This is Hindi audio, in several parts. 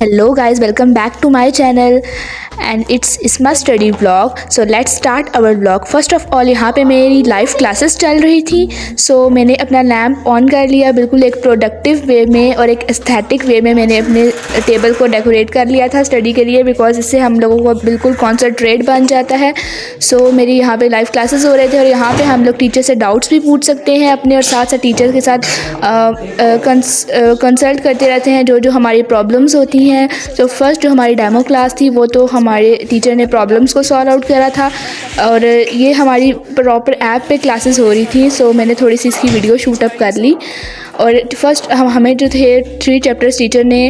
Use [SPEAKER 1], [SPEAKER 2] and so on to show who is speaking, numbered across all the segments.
[SPEAKER 1] Hello guys, welcome back to my channel and it's Isma Study Vlog. So let's start our vlog. First of all यहाँ पे मेरी लाइव क्लासेस चल रही थी. मैंने अपना लैम्प ऑन कर लिया बिल्कुल एक प्रोडक्टिव वे में और एक एस्थेटिक वे में. मैंने अपने टेबल को डेकोरेट कर लिया था स्टडी के लिए बिकॉज इससे हम लोगों को बिल्कुल कॉन्सनट्रेट बन जाता है. मेरी यहाँ पे लाइव क्लासेस हो रहे थे और यहाँ पे हम लोग टीचर से डाउट्स भी पूछ सकते हैं अपने और साथ साथ टीचर के साथ कंसल्ट करते रहते हैं जो हमारी प्रॉब्लम्स होती हैं. फर्स्ट जो हमारी डेमो क्लास थी वो तो हमारे टीचर ने प्रॉब्लम्स को सॉल्व आउट करा था और ये हमारी प्रॉपर ऐप पे क्लासेस हो रही थी. मैंने थोड़ी सी इसकी वीडियो शूट अप कर ली और फर्स्ट हमें जो थे 3 चैप्टर्स टीचर ने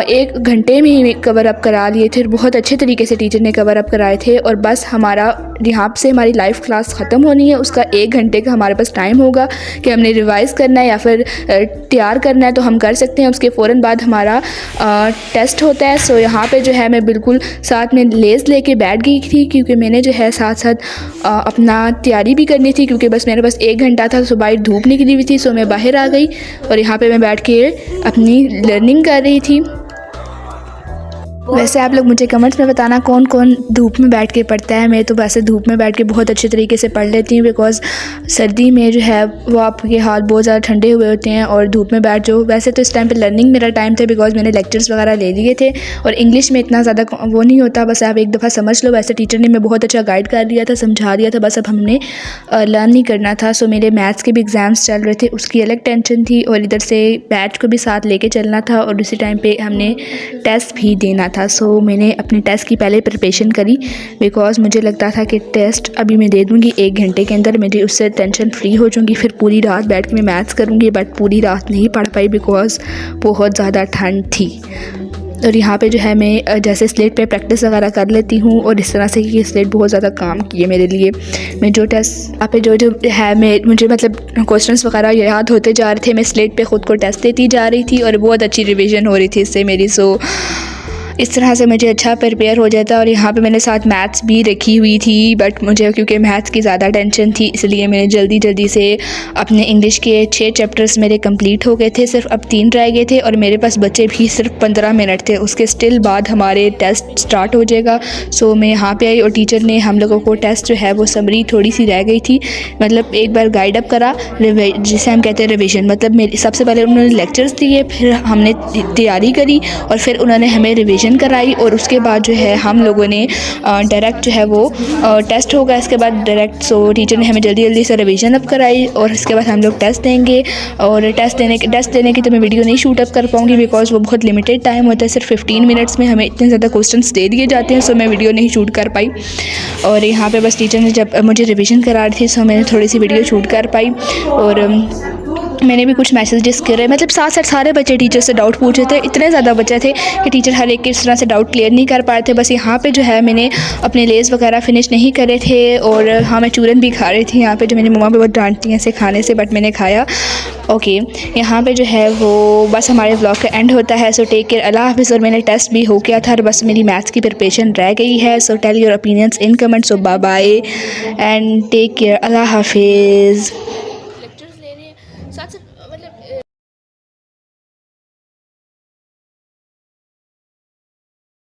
[SPEAKER 1] 1 घंटे में ही कवर अप करा लिए थे. बहुत अच्छे तरीके से टीचर ने कवर अप कराए थे और बस हमारा यहाँ से हमारी लाइव क्लास ख़त्म होनी है. उसका 1 घंटे का हमारे पास टाइम होगा कि हमने रिवाइज़ करना है या फिर तैयार करना है तो हम कर सकते हैं. उसके फ़ौरन बाद हमारा टेस्ट होता है. यहाँ पे जो है मैं बिल्कुल साथ में लेज़ लेके बैठ गई थी क्योंकि मैंने जो है साथ साथ अपना तैयारी भी करनी थी क्योंकि बस मेरे पास 1 घंटा था. बाहर धूप निकली हुई थी मैं बाहर आ गई और यहाँ पे मैं बैठ के अपनी लर्निंग कर रही थी. वैसे आप लोग मुझे कमेंट्स में बताना कौन कौन धूप में बैठ के पढ़ता है. मैं तो वैसे धूप में बैठ के बहुत अच्छे तरीके से पढ़ लेती हूँ बिकॉज़ सर्दी में जो है वो आपके हाथ बहुत ज़्यादा ठंडे हुए होते हैं और धूप में बैठ जाओ. वैसे तो इस टाइम पे लर्निंग मेरा टाइम था बिकॉज़ मैंने लेक्चर्स वगैरह ले लिए थे और इंग्लिश में इतना ज़्यादा वो नहीं होता. बस आप एक दफ़ा समझ लो. वैसे टीचर ने मैं बहुत अच्छा गाइड कर दिया था, समझा दिया था, बस अब हमने लर्न नहीं करना था. मेरे मैथ्स के भी एग्ज़ाम्स चल रहे थे, उसकी अलग टेंशन थी और इधर से बैच को भी साथ लेके चलना था और उसी टाइम पे हमने टेस्ट भी देना था. मैंने अपने टेस्ट की पहले प्रिपरेशन करी बिकॉज़ मुझे लगता था कि टेस्ट अभी मैं दे दूँगी 1 घंटे के अंदर, मेरी उससे टेंशन फ्री हो जाऊँगी. फिर पूरी रात बैठ के मैं मैथ्स करूँगी बट पूरी रात नहीं पढ़ पाई बिकॉज़ बहुत ज़्यादा ठंड थी. और यहाँ पे जो है मैं जैसे स्लेट पे प्रैक्टिस वगैरह कर लेती हूँ और इस तरह से कि स्लेट बहुत ज़्यादा काम किए मेरे लिए. मैं जो टेस्ट यहाँ पे जो है मुझे मतलब क्वेश्चंस वगैरह याद होते जा रहे थे. मैं स्लेट पे ख़ुद को टेस्ट देती जा रही थी और बहुत अच्छी रिवीजन हो रही थी इससे मेरी. इस तरह से मुझे अच्छा प्रिपेयर हो जाता. और यहाँ पे मैंने साथ मैथ्स भी रखी हुई थी बट मुझे क्योंकि मैथ्स की ज़्यादा टेंशन थी इसलिए मैंने जल्दी से अपने इंग्लिश के 6 चैप्टर्स मेरे कंप्लीट हो गए थे. सिर्फ अब 3 रह गए थे और मेरे पास बचे भी सिर्फ 15 मिनट थे. उसके स्टिल बाद हमारे टेस्ट स्टार्ट हो जाएगा. मैं यहाँ पर आई और टीचर ने हम लोगों को टेस्ट जो है वो समरी थोड़ी सी रह गई थी. मतलब एक बार गाइड अप करा जिसे हम कहते हैं रिविज़न. मतलब मेरी सबसे पहले उन्होंने लेक्चर्स दिए, फिर हमने तैयारी करी और फिर उन्होंने हमें रिविज़न कराई और उसके बाद जो है हम लोगों ने डायरेक्ट जो है वो टेस्ट होगा इसके बाद डायरेक्ट. टीचर ने हमें जल्दी से रिवीजन अप कराई और इसके बाद हम लोग टेस्ट देंगे. और टेस्ट देने की तो मैं वीडियो नहीं शूट अप कर पाऊँगी बिकॉज़ वो बहुत लिमिटेड टाइम होता है. सिर्फ 15 मिनट्स में हमें इतने ज़्यादा क्वेश्चंस दे दिए जाते हैं मैं वीडियो नहीं शूट कर पाई. और यहाँ पे बस टीचर ने जब मुझे रिवीजन करा रही थी मैंने थोड़ी सी वीडियो शूट कर पाई और मैंने भी कुछ मैसेजेस करे. मतलब साथ सारे बच्चे टीचर से डाउट पूछ रहे थे. इतने ज़्यादा बच्चे थे कि टीचर हर एक किस तरह से डाउट क्लियर नहीं कर पा रहे थे. बस यहाँ पे जो है मैंने अपने लेस वगैरह फिनिश नहीं करे थे और हाँ मैं चूरन भी खा रही थी यहाँ पे जो मेरी मम्मा भी बहुत डांटती हैं ऐसे खाने से बट मैंने खाया. ओके यहाँ पे जो है वो बस हमारे व्लॉग का एंड होता है. टेक केयर, अल्लाह हाफिज़. और मैंने टेस्ट भी हो गया था और बस मेरी मैथ्स की प्रिपरेशन रह गई है. Tell your opinions in comments. Bye bye and take care, अल्लाह हाफिज़.